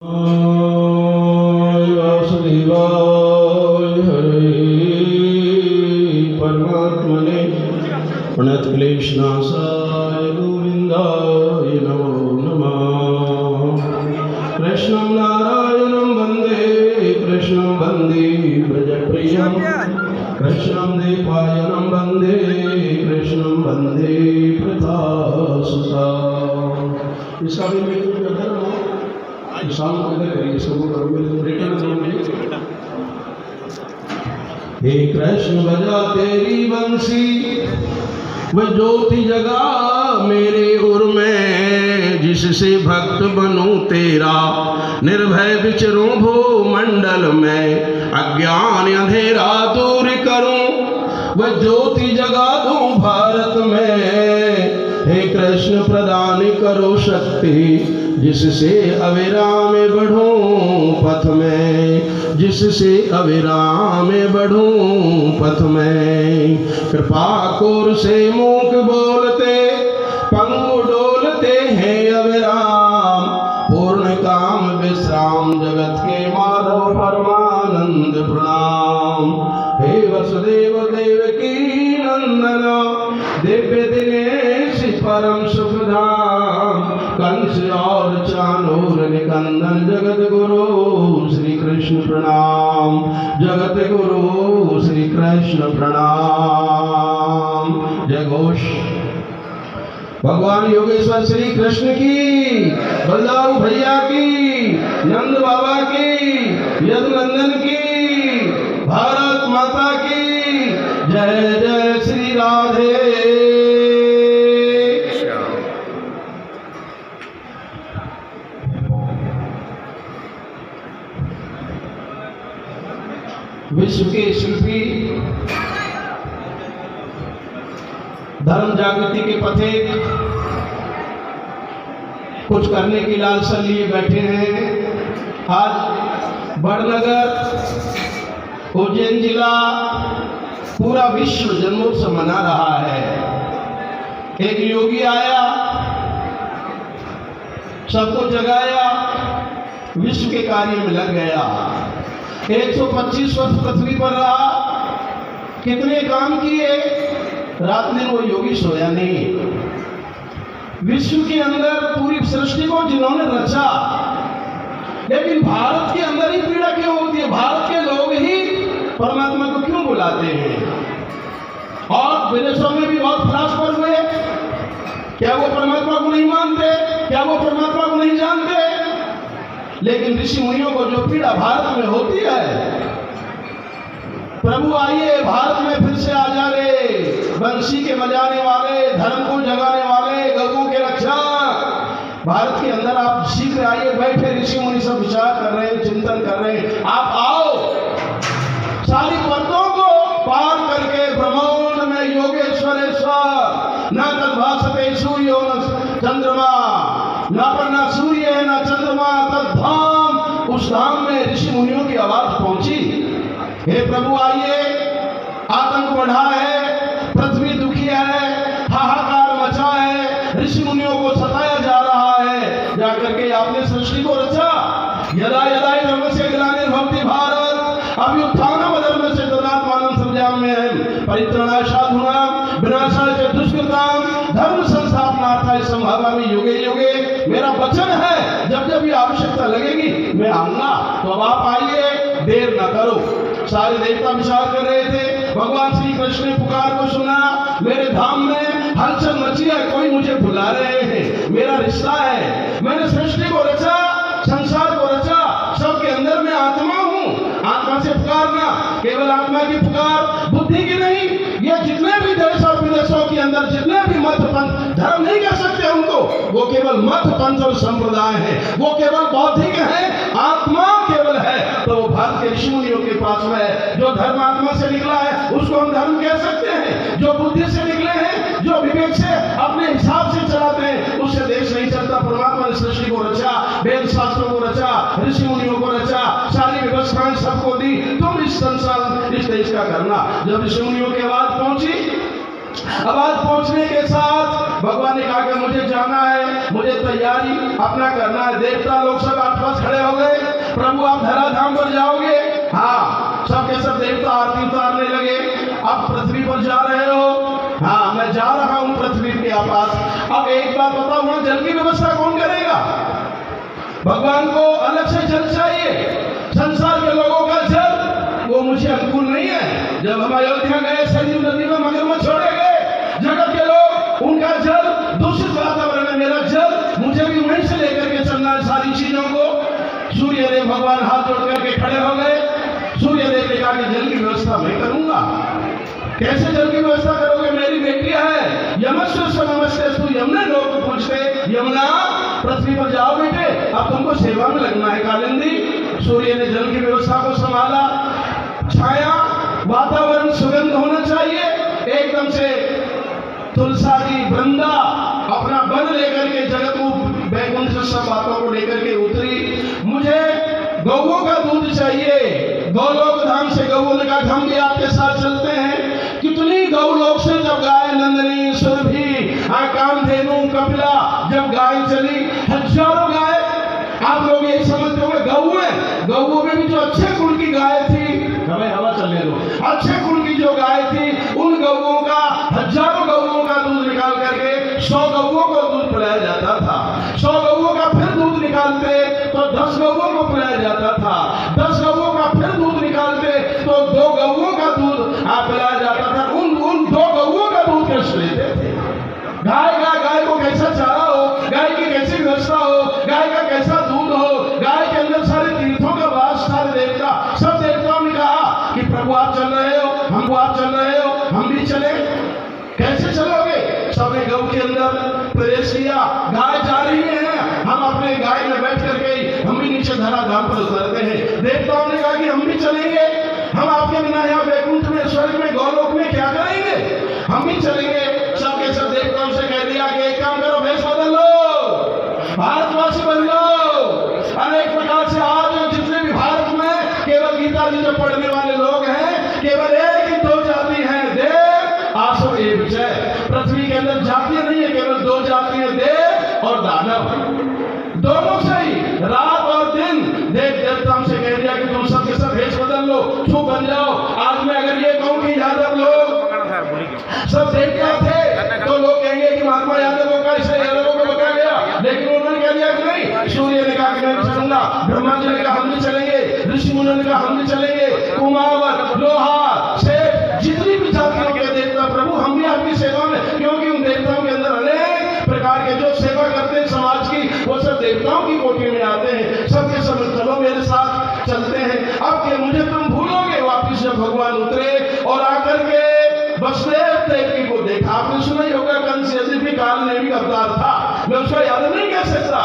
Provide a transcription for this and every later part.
वासुदेवाय हरे परमात्मने प्रणतक्लेशनाशाय गोविन्दाय नमो नमः। कृष्णं नारायणं वन्दे व्रजप्रियं कृष्णं देवपायनं वन्दे कृष्णं वन्दे प्रथासुताम्। इसका भी मैं शाम को करिए सब हे कृष्ण बजा तेरी बंसी वो ज्योति जगा मेरे उर में, जिससे भक्त बनूं तेरा निर्भय विचरूं भूमंडल में, अज्ञान अंधेरा दूर करूं वह ज्योति जगा दूं भारत में। हे कृष्ण प्रदान करो शक्ति, जिससे अविराम बढ़ूं पथ में, जिससे अविराम बढ़ूं पथ में। कृपा कोर से मूक बोलते पंगु डोलते हैं अविराम, पूर्ण काम विश्राम जगत के माधव परमानंद प्रणाम। हे वसुदेव देवकी नंदना दिव्य दिनेश परम सुखधाम, कंस और चाणूर निकंदन जगत गुरु श्री कृष्ण प्रणाम, जगत गुरु श्री कृष्ण प्रणाम। जय घोष भगवान योगेश्वर श्री कृष्ण की, बलदाऊ भैया की, नंद बाबा की, यदुनंदन की, भारत माता की जय। जय श्री राधे। विश्व के शिल्पी धर्म जागृति के पथिक कुछ करने की लालसा लिए बैठे हैं। आज बड़नगर उज्जैन जिला पूरा विश्व जन्मोत्सव मना रहा है। एक योगी आया, सबको जगाया, विश्व के कार्य में लग गया। 125 वर्ष पृथ्वी पर रहा, कितने काम किए, रात दिन वो योगी सोया नहीं। विश्व के अंदर पूरी सृष्टि को जिन्होंने रचा, लेकिन भारत के अंदर ही पीड़ा क्यों होती है? भारत के लोग ही परमात्मा को क्यों बुलाते हैं? और विदेशों में भी बहुत फिलासफर हुए, क्या वो परमात्मा को नहीं मानते? क्या वो परमात्मा को नहीं जानते? लेकिन ऋषि मुनियों को जो पीड़ा भारत में होती है, प्रभु आइए भारत में फिर से आ जा रे, बंसी के बजाने वाले, धर्म को जगाने वाले, गौओं के रक्षक। भारत के अंदर आप शीघ्र आइए, बैठे ऋषि मुनि सब विचार कर रहे हैं, चिंतन कर रहे हैं। आप आओ, सारी पर्दों को पार करके ब्रह्मांड में योगेश्वरेश्वर न तद्भासते सूर्यो न चंद्रमा, न पर न सूर्य है न चंद्रमा तद्धाम। उस धाम में ऋषि मुनियों की आवाज पहुंची, हे प्रभु आइए, आतंक बढ़ा है, पृथ्वी दुखी है, हाहाकार मचा है, ऋषि मुनियों को सताया जा रहा है। जाकर के आपने सृष्टि को रचा। यदा यदा धर्मस्य ग्लानिर्भवति भारत अभ्युत्थानम् अधर्मस्य तदात्मानं सृजाम्यहम् परित्राणाय साधूनां विनाशाय च दुष्कृतां धर्म संस्थापनार्थाय संभवामि युगे युगे। मेरा वचन है, जब जब ये आवश्यकता लगेगी मैं आऊंगा। तो अब आप आइए, देर न करो। सारे देवता विचार कर रहे थे, भगवान श्री कृष्ण ने पुकार को सुना, मेरे धाम में हलचल मची है, कोई मुझे बुला रहे हैं, मेरा रिश्ता है, मैंने सृष्टि को रचा, संसार को रचा, सबके अंदर मैं आत्मा हूँ। आत्मा से पुकारना, केवल आत्मा की पुकार, बुद्धि की नहीं। ये जितने भी देश और विदेशों के अंदर जितने भी मत पंथ, धर्म नहीं कह सकते उनको, वो केवल मत पंथ और संप्रदाय है, वो केवल बौद्धिक है, आत्मा केवल है। तो वो भारत के ऋषि मुनियों के पास में है। जो धर्म आत्मा से निकला है उसको हम धर्म कह सकते हैं, जो बुद्धि से निकले हैं, जो विवेक से अपने हिसाब से चलाते हैं, उससे देश नहीं चलता। परमात्मा ने सृष्टि को रचा, वेद शास्त्रों को रचा, ऋषि मुनियों को रचा, सारी व्यवस्थाएं सबको दी, तुम इस संसार इस देश का करना। जब ऋषि मुनियों की आवाज पहुंची, आवाज पहुंचने के साथ भगवान ने कहा कि मुझे जाना है, मुझे तैयारी अपना करना है। देवता लोग सब आसपास खड़े हो गए, प्रभु आप धराधाम पर जाओगे? हाँ, सबके सब देवता आरती उतारने लगे। अब पृथ्वी पर जा रहे हो? हाँ, मैं जा रहा हूं पृथ्वी के पास। अब एक बात बताओ, वहां जल की व्यवस्था कौन करेगा? भगवान को अलग से जल चाहिए। संसार के लोगों का जल वो मुझे अनुकूल नहीं है। जब हम अयोध्या गए, सरयू नदी में मगरमच्छ छोड़े गए, जगत के लोग, उनका जल दूषित वातावरण है। मेरा जल मुझे भी वहीं से लेकर के चलना है सारी चीजों को। सूर्यदेव भगवान हाथ जोड़ करके खड़े हो गए। सूर्यदेव ने कहा कि जल की व्यवस्था मैं करूंगा। कैसे जल की व्यवस्था करोगे? मेरी बेटी है यमस्व नमस्ते तू यमुना लोग पूछते, यमुना पृथ्वी पर जाओ बेटे, अब तुमको सेवा में लगना है। कालिंदी, सूर्य ने जल की व्यवस्था को संभाला। छाया, वातावरण सुगंध होना चाहिए एकदम से। तुलसा जी वृंदा अपना वन लेकर के जगत को बैकुंठ से सब बातों को लेकर के उतरी। मुझे गौओं का दूध चाहिए। गौलोक धाम से गौओं ने कहा हम भी आपके साथ चलते हैं। कितनी गौलोक से जब गाय नंदनी, सुरभि, कामधेनु, कपिला, जब गाय चली, हजारों गाय। आप लोग ये समझते होंगे गौओं में भी जो अच्छे कुल की गाय थी, हमें हवा चलने दो, अच्छे कुल की जो गाय थी, उन गौओं का, हजारों गौओं का दूध निकाल करके 100 गौओं को दूध पिलाया जाता था। 100 गौओं का फिर दूध निकालते तो 10 गौओं को पिलाया जाता था। 10 गौओं का फिर दूध निकालते तो 2 गौओं का दूध पिलाया जाता था। उन 2 गौओं का दूध कैसे लेते थे? गाय को कैसा चारा हो, गाय की कैसी व्यवस्था हो, गाय का कैसा दूध हो, गाय के अंदर सारे तीर्थों का वास, सारे देवता, सब देवताओं ने कहा कि प्रभु आप चल रहे हो, आप चल रहे हो, हम भी चले। कैसे चलोगे? सबने गौ के अंदर प्रवेश किया। गाय जा रही है, हम अपने गाय में बैठ करके हम भी नीचे धराधाम पर उतरते हैं। देवताओं ने कहा कि हम भी चलेंगे, हम आपके बिना यहाँ बैकुंठ में, स्वर्ग में, गौलोक में क्या करेंगे? हम भी चलेंगे। सबके सब देवताओं से कह दिया कि एक काम करो, भेष बदल लो, भारतवासी बन लो। अनेक प्रकार से आज जितने भी भारत में केवल गीता जी जो पढ़ने वाले लोग हैं, केवल एक ही 2 जाति है, देव आसुर एवं विजय। पृथ्वी के अंदर जातियां नहीं है, केवल 2 जाति है, देव और दानव। दोनों से ही रात और दिन देव देवताओं से कह दिया कि तुम सबके सब भेष बदल लो, छू बन जाओ। आज मैं अगर ये कहूं कि यादव लोग सब देवता थे तो लोग कहेंगे कि महात्मा यादवों का इसलिए यादवों को बताया गया, लेकिन उन्होंने कह दिया कि नहीं। सूर्य ने कहा कि मैं चलूंगा, ब्रह्मा जी ने कहा हम भी चलेंगे, ऋषि मुनियों ने कहा हम भी चलेंगे, कुमावत, लोहार, सेठ, जितनी भी जातियों के देवता प्रभु हम भी आपकी सेवा में, क्योंकि उन देवताओं के अंदर अनेक प्रकार के जो सेवा करते हैं समाज की, वो सब देवताओं की कोटि में आते हैं। सबके सब चलो मेरे साथ चलते हैं। अब के मुझे तुम भूलोगे? वापिस जब भगवान उतरे और आकर के वसुदेव देवकी को देखा। आपने सुना ही होगा कंस यद्यपि काल ने भी अवतार था, मैं उसका याद नहीं कर सकता।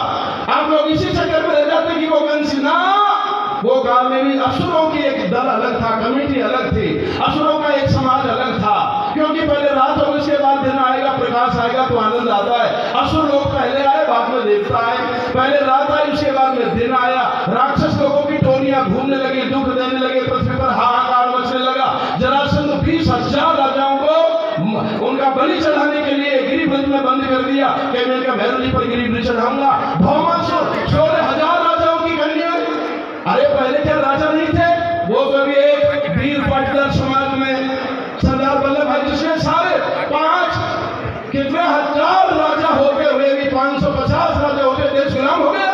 आप लोग इसी चक्कर में रह जाते कि वो कंस ना, वो काल में भी असुरों की एक दल अलग था, कमेटी अलग थी, असुरों का एक समाज अलग था। क्योंकि पहले रात होगी, उसके बाद दिन आएगा, प्रकाश आएगा तो आनंद आता है। असुर लोग पहले आए, बाद में देवता आए। पहले रात आई, उसके बाद में दिन आया। राक्षस लोगों की टोलियां घूमने लगी, दुख देने लगे, पृथ्वी पर हाहाकार मचने लगा। जरासंध 20,000 राजाओं को उनका बलि चढ़ाने के लिए गिरिब्रज में बंद कर दिया कि मैं इनका भैरव जी पर गिरिब्रज चढ़ाऊंगा। भौमासुर 16,000 राजाओं की कन्या। अरे पहले क्या राजा नहीं थे? वो कभी एक वीर पाटीदार समाज में सरदार वल्लभ भाई, जिसमें सारे 5 कितने हजार राजा होते हुए भी 550 राजा होते, देश गुलाम हो गया।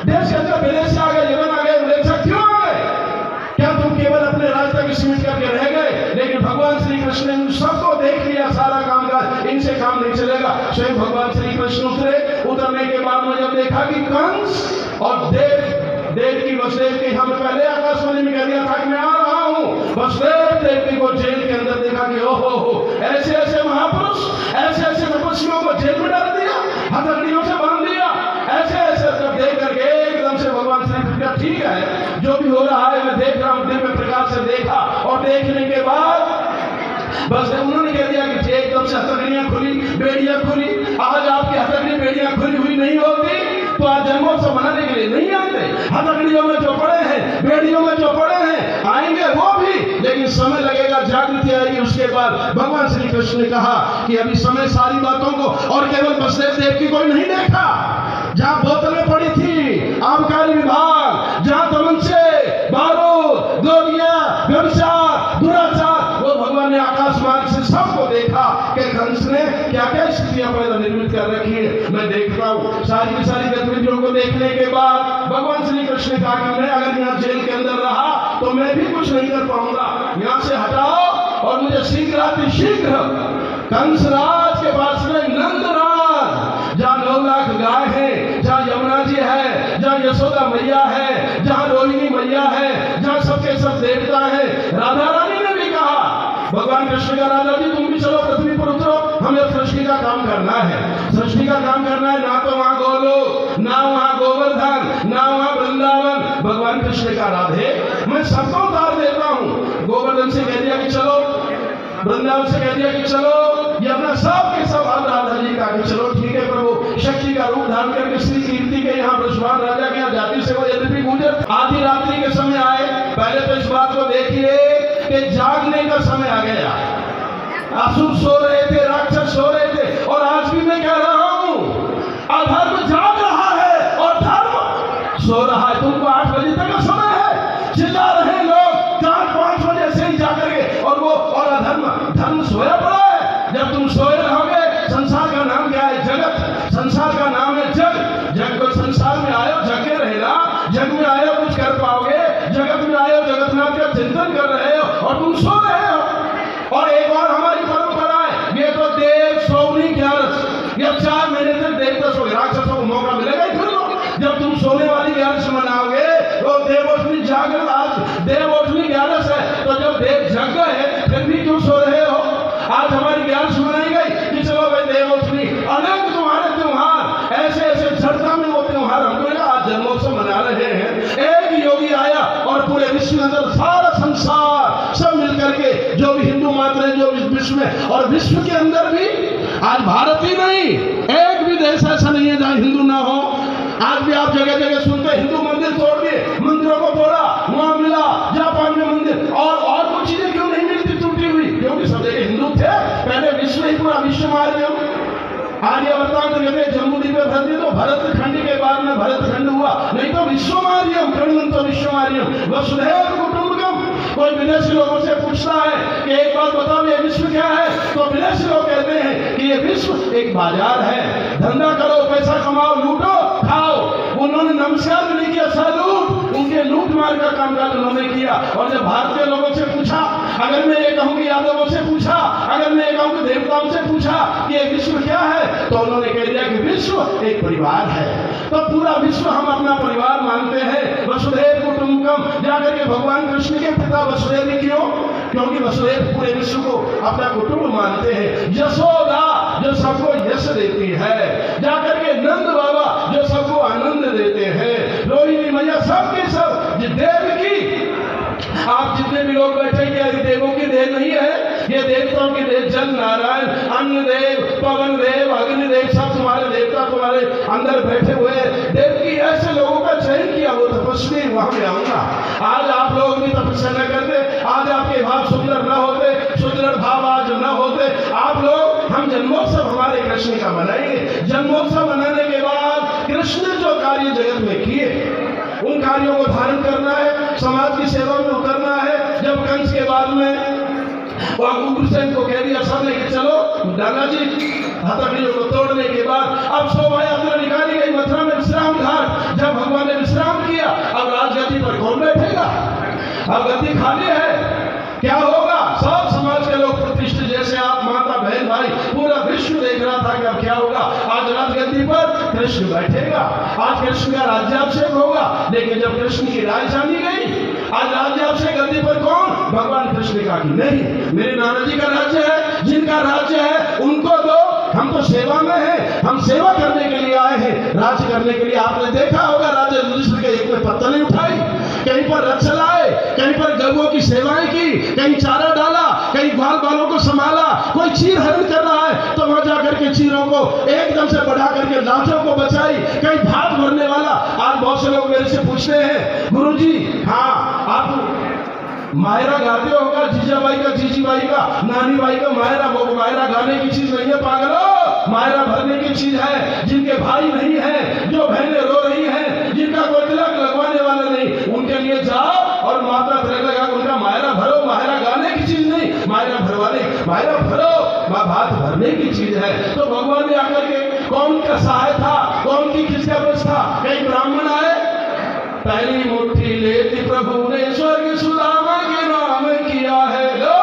देश के अंदर विदेश से आ गए, यमन आ गए, मलेशिया क्यों आ गए? क्या तुम केवल अपने राज तक सीमित करके रह गए? लेकिन भगवान श्री कृष्ण ने सबको देख लिया, सारा कामकाज, इनसे काम नहीं चलेगा। स्वयं भगवान श्री कृष्ण उतरने के बाद में जब देखा कि कंस और देव की वसुदेव के, हमें पहले आकाशवाणी में कह दिया था कि मैं आ रहा हूँ। वसुदेव देव को जेल के अंदर देखा कि ओहो, ऐसे ऐसे महापुरुष, ऐसे ऐसे तपस्वियों को जेल में डाल दिया, हथकड़ियों से बांध दिया। ऐसे ऐसे जब देख करके एकदम से भगवान श्री कृष्ण, ठीक है जो भी हो रहा है मैं देख रहा हूँ, दिव्य प्रकाश से देखा। और देखने के बाद बस उन्होंने कह दिया कि एकदम से हथकड़ियां खुली, बेड़ियां खुली। आज आपकी हथकड़ी बेड़ियां खुली हुई नहीं होती तो आज जन्मोत्सव मनाने के लिए नहीं आते। हथकड़ियों में जो पड़े हैं, बेड़ियों में जो पड़े हैं, आएंगे वो भी, लेकिन लेकिन समय लगेगा, जागृति आएगी। उसके बाद भगवान श्री कृष्ण ने कहा कि अभी समय सारी बातों को, और केवल वसुदेव देव की कोई नहीं देखा। जहां बोतलें पड़ी थी, आबकारी विभाग, जहां तमंचे, बारूद, गोलियां, व्यभिचार, दुराचार, वो भगवान ने आकाश मार्ग से सबको देखा कि कंस ने क्या क्या स्थितियां पैदा निर्मित कर रखी है। मैं देखता हूँ सारी की सारी गतिविधियों को देखने के बाद भगवान श्री कृष्ण ने कहा कि मैं अगर यहाँ जेल के अंदर रहा तो मैं भी कुछ नहीं कर पाऊंगा। यहाँ से हटाओ और मुझे शीघ्र कंसराज के पास में नंदराज, जहाँ 9 लाख गाय है, जहाँ यमुना जी है, जहाँ यशोदा मैया है, जहाँ रोहिणी मैया है, जहाँ सबके सब देवता है। राधा रानी ने भी कहा भगवान कृष्ण का, राजा जी तुम भी चलो पृथ्वी पर उतरो, हमें सृष्टि का काम करना है, सृष्टि का काम करना है। ना तो वहां गोलोक, ना वहां गोवर्धन, ना वहां वृंदावन। भगवान कृष्ण का, राधे मैं सबको उतार देता हूँ। गोवर्धन से कह दिया कि चलो, वृंदावन से कह दिया कि चलो, ये अपना सब के सब। अब राधा जी का कि चलो ठीक है प्रभु, शक्ति का रूप धारण करके श्री कीर्ति के यहाँ ब्रजवान राजा के यहाँ जाति से वो यद्यपि गुजर आधी रात्रि के समय आए। पहले तो इस बात को देखिए कि जागने का समय आ गया। असुर सो रहे थे, राक्षस सो रहे थे, और आज भी मैं कह रहा हूं अधर्म जाग रहा है और धर्म सो रहा है। तुमको 8 बजे तक का समय है, चिल्ला रहे लोग 4-5 बजे से ही जाकर के, और धर्म सोया पड़ा है। जब तुम सोए रहोगे, संसार का नाम क्या है? जगत। संसार का नाम है जग। जग को संसार में आयो जगे रहेगा, जग में आयो कुछ कर पाओगे, जगत में आयो जगतनाथ का चिंतन कर रहे हो और तुम सो रहे हो। और एक और हमारी परंपरा है, ये तो देव सोनी 11 या 4 महीने तक देवता सो, राक्षसों को मौका मिलेगा ही फिर लो। जब तुम सोने वाली 11 मनाओगे तो देवोठनी जागृत, आज देवोठनी 11 है, तो जब देव जग गए फिर भी क्यों सो रहे हो? आज हमारी 11 मनाई गई कि चलो भाई देवोठनी, अनेक तुम्हारे त्योहार ऐसे ऐसे चर्चा में वो त्योहार हमको आज जन्मोत्सव मना रहे हैं। एक योगी आया और पूरे विश्व के अंदर सारा संसार सब मिलकर के, जो भी हिंदू मात्र है, जो विश्व में, और विश्व के अंदर भी आज भारत ही नहीं, एक भी देश ऐसा नहीं है जहाँ हिंदू ना हो। आज भी आप जगह जगह सुनते हैं हिंदू मंदिर तोड़ दिए, मंदिरों को तोड़ा, वहां मिला जापान में मंदिर, और कुछ चीजें क्यों नहीं मिलती टूटी हुई? क्योंकि सब जगह हिंदू थे। पहले विश्व ही पूरा विश्व मार्यम आर्यवर्तांत कहते जम्मू द्वीप में भर दिए तो भरत खंड के बाद में भरत खंड हुआ, नहीं तो विश्व मार्यम, तो विश्व मार्यम वसुधैव कुटुंबकम। कोई विदेशी लोगों से पूछता है कि एक बात बताओ ये विश्व क्या है, तो विदेशी लोग कहते हैं कि ये विश्व एक बाजार है, धंधा करो, पैसा कमाओ, लूटो, खाओ। उन्होंने नमस्कार भी नहीं किया, सैल्यूट, उनके लूट मार का कामकाज उन्होंने किया। और जब भारतीय लोगों से पूछा, अगर मैं ये कहूँ कि यादवों से पूछा, अगर मैं ये कहूँ कि देवताओं से पूछा कि ये विश्व क्या है, तो उन्होंने कह दिया कि विश्व एक परिवार है। तो पूरा विश्व हम अपना परिवार मानते हैं। वसुधैव कुटुंबकम, जाकर के भगवान कृष्ण के पिता वसुदेव क्यों? क्योंकि वसुदेव पूरे विश्व को अपना कुटुंब मानते हैं। यशोदा जो सबको यश देती है, जाकर के नंद बाबा जो सबको आनंद देते हैं, रोहिणी मैया, सबके सब देव की। आप जितने भी लोग बैठे, क्या देवों की देव नहीं है? ये देवताओं की देव, जल नारायण, अन्न देव, पवन देव, अग्नि देव, सब तुम्हारे देवता तुम्हारे अंदर बैठे हुए। देव की ऐसे लोगों का चयन किया, वो तपस्वी, वहां में आऊंगा। आज आप लोग भी तपस्या न करते, आज आपके भाव सुंदर न होते, सुंदर भाव आज न होते, आप लोग, हम जन्मोत्सव हमारे कृष्ण का मनाएंगे। जन्मोत्सव मनाने के बाद कृष्ण ने जो कार्य जगत में किए, उन कार्यों को धारण करना है, समाज की सेवा में उतरना है। जब कंस के बाद में उग्रसेन को कह दिया सबने कि चलो दादाजी, हथकड़ियों को तोड़ने के बाद अब शोभा यात्रा निकाली गई मथुरा में विश्राम घाट। जब भगवान ने विश्राम किया, अब राजगद्दी पर कौन बैठेगा? अब गद्दी खाली है, क्या होगा? सब समाज के लोग प्रतिष्ठित, जैसे आप माता बहन भाई पूरा विश्व देख रहा था कि अब क्या होगा। आज राजगद्दी पर कृष्ण बैठेगा, आज कृष्ण का राज्याभिषेक होगा। लेकिन जब कृष्ण की राय जानी गई, आज राज्याभिषेक गद्दी पर कौन? भगवान कृष्ण का कि नहीं, मेरे नाना जी का राज्य है, जिनका राज्य है उनको दो, हम तो सेवा में हैं, हम सेवा करने के लिए आए हैं, राज्य करने के लिए। आपने देखा होगा राजा युधिष्ठिर के एक में पत्तल नहीं उठाई, कहीं पर रथ चलाए, कहीं पर गौओं की सेवाएं की, कहीं चारा डाला, कहीं ग्वाल बालों को संभाला। कोई चीर हरण कर रहा है तो वहां जाकर के चीरों को एकदम से बढ़ा करके लाशों को बचाई। कहीं भात भरने वाला, आज बहुत से लोग मेरे से पूछते हैं गुरुजी, हाँ आप मायरा गाते होगा, जीजाबाई का, जीजीबाई का, नानी बाई का मायरा। वो मायरा गाने की चीज नहीं है पागलो, मायरा भरने की चीज है। जिनके भाई नहीं है, जो बहनें रो रही हैं, जिनका कोई तिलक लगवाने वाला नहीं, उनके लिए जाओ और माता तिलक लगा उनका मायरा भरो। मायरा गाने की चीज नहीं, मायरा भरवाने, मायरा भरो, माँ भात भरने की चीज है। तो भगवान ने आकर के कौन का सहाय था, कौन की किसका बस था? कई ब्राह्मण आए, पहली मुट्ठी लेती प्रभु ने स्वर्ग सुदामा के नाम किया है। लो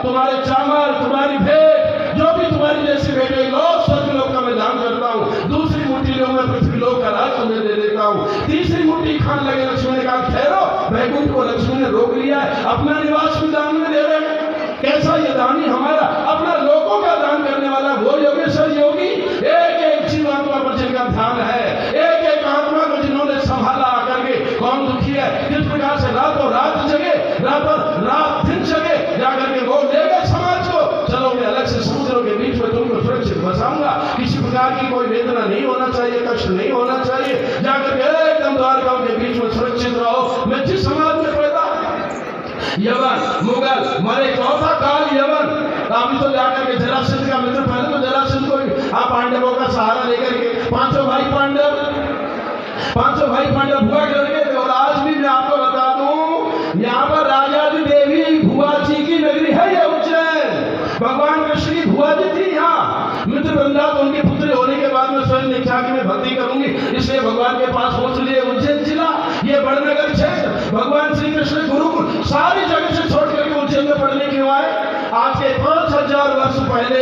तुम्हारे चावल, तुम्हारी भेंट, जो भी तुम्हारी जैसी भेंटे लो, स्वर्ग लोक का मैं दान करता हूँ। दूसरी मुट्ठी लो, मैं पृथ्वी लोक का राज तुम्हें दे देता हूँ। तीसरी मुट्ठी खान लगे लक्ष्मण ने कहा ठहरो, वैकुंठ को लक्ष्मण ने रोक लिया है, अपना निवास भी दान में दे रहे हैं। कैसा ये दानी हमारा, अपना लोगों का दान करने वाला वो योगेश्वर योगी। एक एक जीवात्मा पर जिनका ध्यान है, एक एक आत्मा को जिन्होंने संभाला आकर के, कौन दुखी है, किस प्रकार से रातों रात जगे, रातों रात दिन जगे, जाकर के वो ले गए समाज को। चलो मैं अलग से समुद्रों के बीच में तुमको सुरक्षित बसाऊंगा, किसी प्रकार की कोई वेदना नहीं होना चाहिए, कष्ट नहीं होना चाहिए, जाकर के एकदम द्वारकाओं के बीच में सुरक्षित रहो। मैं जिस समाज में पैदा, यवन, मुगल, मरे चौथा काल यवन। अभी तो जाकर के जरासंध का मित्र, पहले तो जरासंध को आप पांडवों का सहारा लेकर के पांचों भाई पांडव हुआ करके थे। और आज भी मैं आपको बता दूं, यहाँ पर राजादी देवी भुआ जी की नगरी है ये उज्जैन। भगवान कृष्ण की भुआ जी थी यहाँ। मित्र वृंदा तो उनके पुत्र होने के बाद में स्वयं इच्छा की मैं भक्ति करूंगी, इसलिए भगवान के पास पहुंच लिए। उज्जैन जिला, ये बड़नगर क्षेत्र, भगवान श्री कृष्ण गुरुकुल सारी जगह से छोड़ करके उज्जैन में पढ़ने क्यों आए? आज के 5000 वर्ष पहले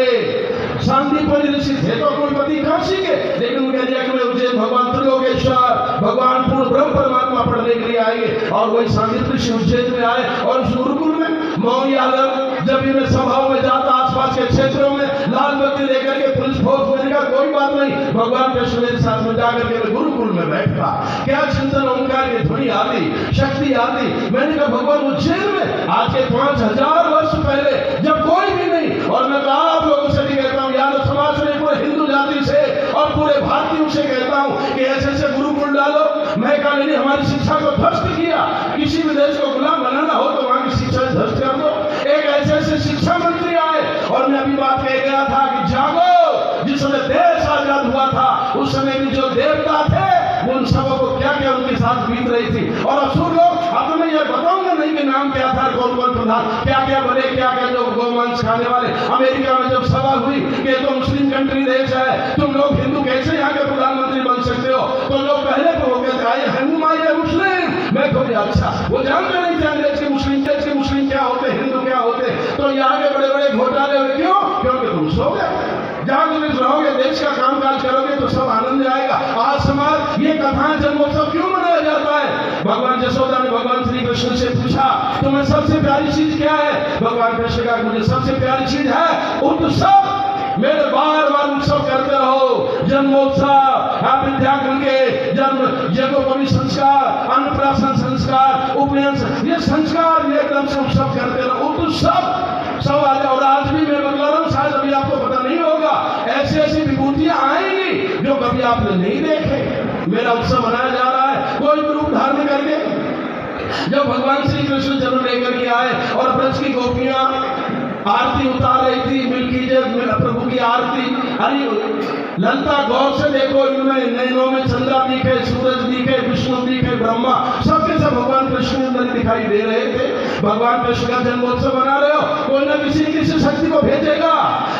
शांतिपन ऋषि थे तो कुलपति काशी के, लेकिन उनके दिया कि उज्जैन भगवान त्रिलोकेश्वर, भगवान पूर्ण ब्रह्म परमात्मा पढ़ने के लिए आएंगे। और वही शांति ऋषि उज्जैन में आए और उस गुरुकुल में मौर्य यादव जब भी मैं सभाओं में जाता आसपास के क्षेत्रों में लाल बत्ती लेकर के पुलिस फोर्स, मैंने कहा कोई बात नहीं, भगवान कृष्ण मेरे साथ में जाकर के मैं गुरुकुल में बैठता, क्या चिंतन ओंकार की ध्वनि आती, शक्ति आती। मैंने कहा भगवान उज्जैन में आज के 5000 वर्ष पहले जब कोई भी नहीं, और मैं आप लोगों से भी कहता हूँ, यादव समाज में, पूरे हिंदू जाति से और पूरे भारतीयों से कहता हूँ कि ऐसे ऐसे गुरुकुल डालो। मैं कहा नहीं, हमारी शिक्षा को ध्वस्त किया, किसी भी देश को गुलाम बनाना हो तो वहां की शिक्षा ध्वस्त कर दो। एक ऐसे ऐसे शिक्षा मंत्री आए और मैं अभी बात कह गया था कि जागो, जिस समय देश आजाद हुआ था उस समय भी जो देवता थे उन सबों को क्या क्या उनके साथ बीत रही थी। और असुर लोग, अब तो मैं ये बताऊंगा नहीं कि नाम क्या था, कौन कौन प्रधान, क्या क्या बने, क्या क्या जो गोमांस खाने वाले। अमेरिका में जब सवाल हुई कि तो मुस्लिम कंट्री देश है, तुम लोग हिंदू कैसे यहाँ के प्रधानमंत्री बन सकते हो, तो लोग पहले तो हो गए थे हिंदू माइए मुस्लिम। मैं तो अच्छा, वो जानते नहीं थे अंग्रेज के मुस्लिम, देश के मुस्लिम क्या होते, हिंदू क्या होते। तो यहाँ के बड़े बड़े घोटाले हुए, क्यों? क्योंकि तुम सो गए। जागरूक रहोगे, देश का कामकाज करोगे तो सब आनंद आएगा। आज समाज ये कथाएं जन्मोत्सव क्यों मनाया जाता है? भगवान यशोदा ने भगवान श्री कृष्ण से पूछा तुम्हें सबसे प्यारी चीज क्या है? भगवान कृष्ण का मुझे सबसे प्यारी चीज है उत्सव। मेरे बार बार उत्सव करते रहो, जन्मोत्सव, विद्याकुल के जन्म, यज्ञोपवीत संस्कार, अन्नप्राशन संस्कार, उपनयन, ये संस्कार एकदम से उत्सव करते रहो, उत्सव सब आ जाए। और आज भी मैं बतला रहा हूँ, शायद अभी आपको पता नहीं होगा, ऐसी ऐसी विभूतियां आएंगी जो कभी आपने नहीं देखे। मेरा उत्सव मनाया जा रहा है, कोई भी रूप धारण करके। जब भगवान श्री कृष्ण जन्म लेकर के आए और ब्रज की गोपियां आरती उतार रही थी, मिलकी जब प्रभु की आरती, अरे ललता गौर से देखो, इनमें नैनों में चंद्रा दिखे, सूरज दिखे, विष्णु दिखे, ब्रह्मा, सबके सब भगवान कृष्ण अंदर दिखाई दे रहे थे। भगवान कृष्ण का जन्मोत्सव मना रहे हो, कोई ना किसी शक्ति को भेजेगा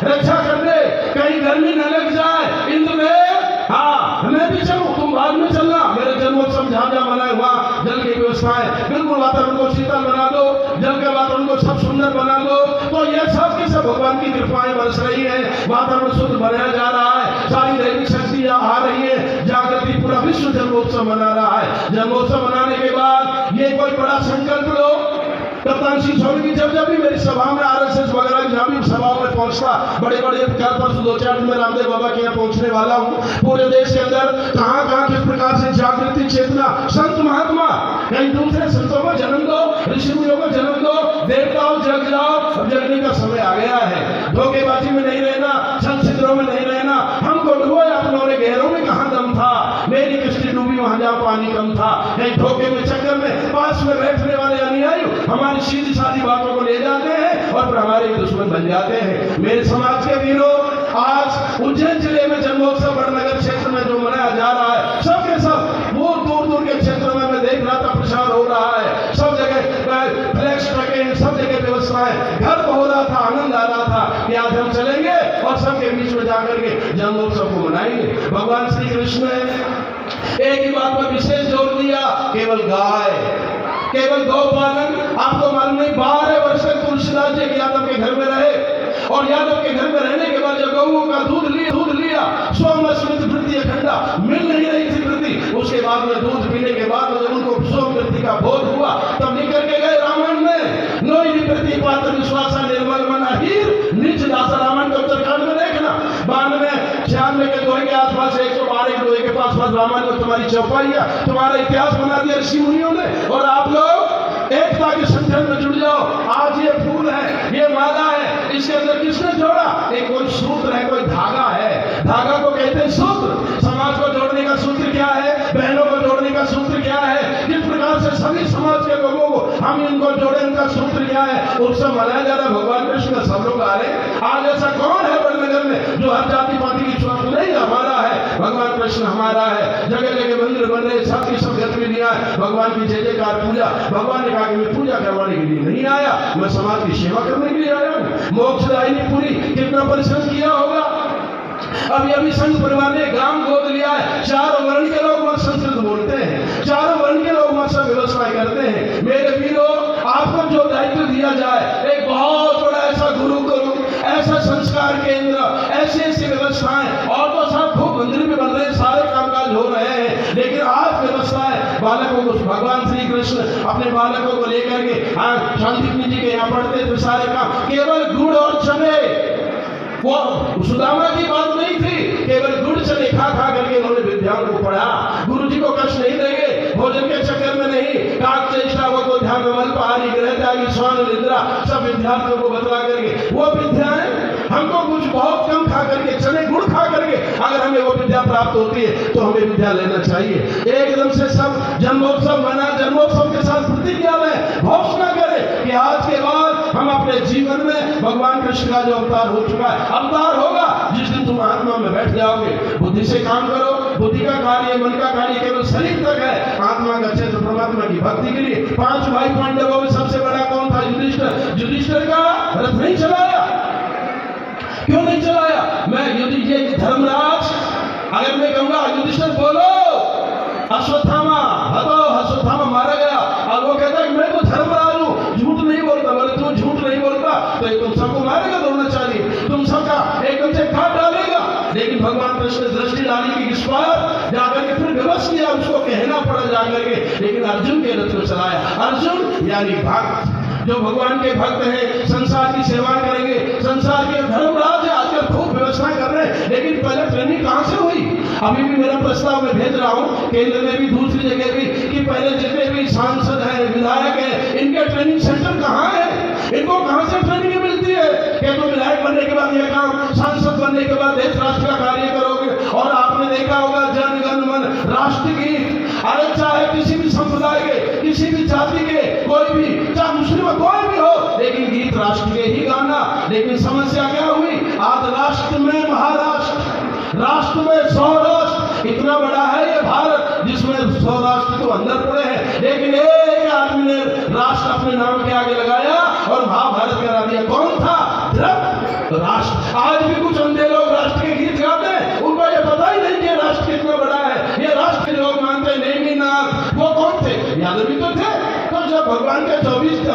रक्षा करने, कहीं गर्मी न लग जाए। इंद्रदेव, हाँ मैं भी चलूं, तुम बाद में चलना। मेरे जन्मोत्सव जहाँ जहाँ मनाए वहाँ जल की व्यवस्था है, बिल्कुल वातावरण को शीतल बना दो, जल के वातावरण को सब सुंदर बना दो। तो ये सब के सब भगवान की कृपाएं बरस रही है, वातावरण शुद्ध बनाया जा रहा है, सारी दैविक शक्तियां आ रही है, जागृति, पूरा विश्व जन्मोत्सव मना रहा है। जन्मोत्सव मनाने के बाद ये कोई बड़ा संकल्प लो। कप्तान सिंह सोनी की जब भी मेरी सभा में आरएसएस वगैरह जहाँ भी सभाओं में पहुंचता, बड़े बड़े कल परसों 2-4 दिन में रामदेव बाबा के यहाँ पहुंचने वाला हूँ। पूरे देश के अंदर कहाँ कहाँ किस प्रकार से जागृति चेतना, संत महात्मा, कहीं दूसरे संतों को जन्म दो, ऋषि मुनियों को जन्म दो, देवताओं जग जाओ। अब जगने का समय आ गया है, धोखेबाजी में नहीं रहना, छल छिद्रों में नहीं रहना। हमको डूबो अपने गहरों में कहाँ दम था, मेरी किस्ती डूबी वहां जहाँ पानी कम था। कहीं धोखे में चक्कर में पास में बैठने वाले अनुयायी हमारी सीधी सादी बातों को ले जाते हैं और फिर हमारे दुश्मन बन जाते हैं। मेरे समाज के वीरों, आज उज्जैन जिले में जन्मोत्सव बड़नगर क्षेत्र में जो मनाया जा रहा है, सब के सब वो दूर दूर के क्षेत्रों में मैं देख रहा था प्रचार हो रहा है, सब जगह फ्लैक्स ट्रकें, सब जगह व्यवस्थाएं, गर्व हो रहा था, आनंद आ रहा था कि आज हम चलेंगे और सबके बीच में जाकर के जन्मोत्सव को मनाएंगे। भगवान श्री कृष्ण ने एक ही बात पर विशेष जोर दिया, केवल गाय, केवल गौपालन। आपको मालूम नहीं, 12 वर्ष तक तुलसीदास जी यादव के घर में रहे और यादव के घर में रहने के बाद जब गौओं का दूध लिया सोम स्मृत वृत्ति अखंडा मिल नहीं रही थी वृत्ति, उसके बाद में दूध पीने के बाद जब उनको सोम वृत्ति का बोध हुआ तब निकल के गए रामायण में, नोई निवृत्ति पात्र विश्वासा निर्मल मना हीर निज दास। रामायण के उत्तरकांड में देखना 92-96 के दोहे के आसपास 112 के दोहे के पास रामायण को तुम्हारी चौपाइया, तुम्हारा इतिहास बना दिया ऋषि मुनियों ने, और आप लोग एकता के संगठन में जुड़ जाओ। आज ये फूल है, ये माला है, इसके अंदर किसने जोड़ा? एक कोई सूत्र है, कोई धागा है, धागा को कहते हैं सूत्र। समाज को जोड़ने का सूत्र क्या है? बहनों को जोड़ने का सूत्र क्या है? किस प्रकार से सभी समाज के लोगों को हम इनको जोड़े, उनका सूत्र क्या है? उत्सव मनाया जा रहा है, भगवान कृष्ण का सब लोग आ रहे हैं। आज ऐसा कौन है बड़नगर में जो हर जाति पाति की छुआ नहीं? हमारा है, भगवान कृष्ण हमारा है। जगह जगह मंदिर बन रहे, सबकी सब गतिविधियां, भगवान की जय जयकार पूजा। भगवान ने कहा कि मैं पूजा करवाने के लिए नहीं आया, मैं समाज की सेवा करने के लिए आया हूँ। मोक्षदायिनी पूरी कितना परिश्रम किया होगा। अभी संघ परिवार ने ग्राम गोद लिया है, चारों वर्ण के लोग वहां संस्कृत बोलते हैं, चारों वर्ण के लोग वहां सब व्यवस्थाएं करते हैं। मेरे वीरों, आपको जो दायित्व दिया जाए, एक बहुत बड़ा ऐसा गुरुकुल, ऐसा संस्कार केंद्र, ऐसी व्यवस्थाएं, और तो सब खूब मंदिर में बन रहे हैं, सारे कामकाज हो रहे हैं, लेकिन आज व्यवस्था है बालकों को, भगवान श्री कृष्ण अपने बालकों को लेकर के शांति जी के यहाँ पढ़ते थे, सारे काम केवल गुड़ और चने, वो सुदामा की बात नहीं थी, केवल गुड़ चने खा करके उन्होंने विद्याओं को पढ़ा। गुरु जी को कष्ट नहीं देंगे, भोजन के चक्कर में नहीं, काक चेष्टा वो ध्यान मल पहाड़ी ग्रह त्यागी स्वान निद्रा, सब विद्यार्थियों को बतला करके वो विद्याएं हमको कुछ बहुत कम खा करके, चने गुड़ खा करके अगर हमें वो विद्या प्राप्त होती है तो हमें विद्या लेना चाहिए। एकदम से सब जन्मोत्सव मना, जन्मोत्सव के साथ प्रतिज्ञा में घोषणा करें कि आज के बाद हम अपने जीवन में भगवान कृष्ण का जो अवतार हो चुका है, अवतार होगा जिस दिन तुम आत्मा में बैठ जाओगे। बुद्धि से काम करो, बुद्धि का कार्य, मन का कार्य केवल शरीर तक है, आत्मा का क्षेत्र परमात्मा की भक्ति के लिए। 5 भाई पांडवों में सबसे बड़ा कौन था? युधिष्ठिर। युधिष्ठिर का रथ नहीं चलाया, क्यों नहीं चलाया? मैं युधिष्ठिर धर्मराज, अगर मैं कहूंगा युधिष्ठिर बोलो, अश्वत्थामा हतो, अश्वत्थामा मारा गया, और वो कहता है मैं तो धर्मराज हूं, झूठ नहीं बोलता। बोले तू झूठ नहीं बोलता तो तुम सबको मारेगा द्रोणाचार्य, तुम सबका एकदम से काट डालेगा। लेकिन भगवान कृष्ण ने दृष्टि डाली कि इस बार जाकर के फिर विवश किया, उसको कहना पड़ा जाकर के, लेकिन अर्जुन के रथ को चलाया। अर्जुन यानी भक्त, जो भगवान के भक्त हैं, संसार की सेवा करेंगे, संसार के धर्मराज आजकल खूब व्यवस्था कर रहे हैं, लेकिन पहले ट्रेनिंग कहां से हुई? अभी भी मेरा प्रस्ताव मैं भेज रहा हूं केंद्र में भी, दूसरी जगह भी, कि पहले जितने भी सांसद हैं, विधायक हैं, इनके ट्रेनिंग सेंटर कहां है? इनको कहां से ट्रेनिंग मिलती है कि तुम विधायक बनने के बाद यह काम, सांसद बनने के बाद देश राष्ट्र का कार्य करोगे? और आपने देखा होगा जन गण मन राष्ट्रगीत, अरे चाहे किसी भी संप्रदाय के, किसी भी जाति के, कोई भी, चाहे मुस्लिम कोई भी हो, लेकिन गीत राष्ट्र के ही गाना। लेकिन समस्या क्या हुई? आज राष्ट्र में महाराष्ट्र, राष्ट्र में सौराष्ट्र, इतना बड़ा है ये भारत जिसमें सौराष्ट्र तो अंदर पड़े हैं, लेकिन एक आदमी ने राष्ट्र अपने नाम के आगे लगाया और महाभारत करा दिया। कौन था? ध्रुव राष्ट्र। आज भी कुछ अंधे लोग राष्ट्र के गीत गाते हैं, उनको ये पता ही नहीं कि राष्ट्र कितना बड़ा है। ये राष्ट्र के लोग मानते हैं नेमिनाथ, वो कौन थे? यादव भी तो थे। तो जब भगवान के 24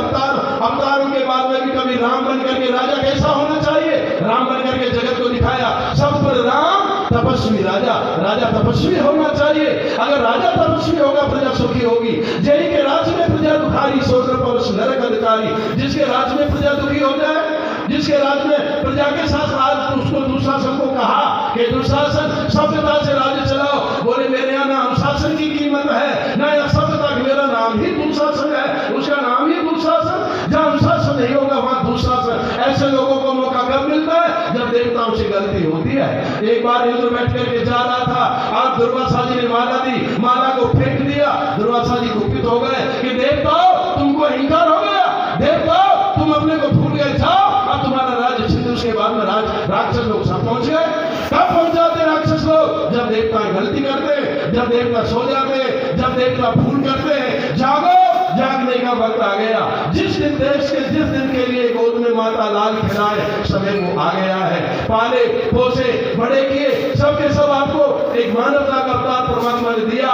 अवतारों के बाद में भी कभी राम बन करके राजा कैसा होना चाहिए, राम बन करके जगत को दिखाया, सब पर राम तपस्वी राजा, राजा तपस्वी होना चाहिए। अगर राजा तपस्वी होगा प्रजा सुखी होगी। जय के राज्य में प्रजा दुखारी, सोच पौरुष नरक अधिकारी। जिसके राज्य में प्रजा दुखी हो जाए, जिसके राज्य में प्रजा के साथ आज उसको दुशासन को कहा कि दुशासन सभ्यता से राज्य चलाओ, बोले मेरे यहाँ ना अनुशासन की कीमत है ना या सभ्यता, मेरा नाम ही दुशासन है, उसका नाम ही दुशासन। जहाँ अनुशासन नहीं होगा वहां दुशासन। ऐसे लोगों को मौका कब मिलता है? जब देवताओं से गलती होती है। एक बार इंद्र बैठ करके जा रहा था, आज दुर्वासा जी ने माला दी, माला को फेंक दिया, दुर्वासा जी कुपित हो गए कि देवताओं तुमको अहंकार हो गया, देवता सो जाते हैं, जब देवता फूल करते हैं, जागो, जागने का वक्त आ गया। जिस दिन देश के जिस दिन के लिए गोद में माता लाल खिलाए, समय वो आ गया है। पाले पोसे बड़े किए, सबके सब आपको एक मानवता का अवतार परमात्मा ने दिया।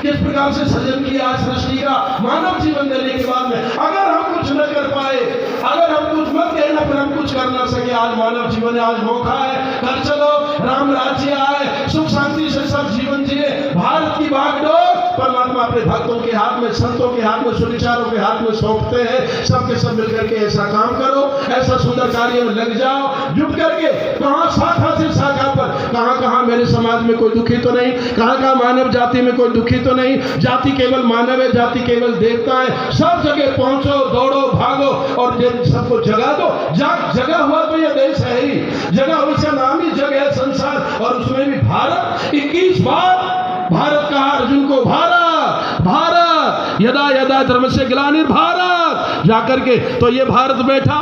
किस प्रकार से सृजन किया सृष्टि का, मानव जीवन देने के बाद में अगर हम कुछ न कर पाए, अगर हम कुछ मत कहना फिर हम कुछ कर ना सके, आज मानव जीवन है, आज मौका है, कर चलो, राम राज्य आए, सुख शांति से सब जीवन जिए। भारत की बागडोर परमात्मा अपने भक्तों के हाथ में, संतों के हाथ में, सुविचारों के हाथ में सौंपते हैं। सबके सब मिलकर के ऐसा काम करो, ऐसा सुंदर कार्य में लग जाओ, जुट करके। कहाँ शाखा से शाखा पर, कहाँ कहाँ मेरे समाज में कोई दुखी तो नहीं, कहाँ कहाँ मानव जाति में कोई दुखी तो नहीं, जाति केवल मानव है, जाति केवल देवता है। सब जगह पहुंचो, दौड़ो, भागो और सबको जगा दो। जगह हुआ तो यह देश है ही, जगह उसका नाम ही जग है, संसार, और उसमें भी भारत। 21 बार भारत कहा अर्जुन को, भारत भारत यदा यदा धर्म से ग्लानिर् भारत जाकर के। तो ये भारत बैठा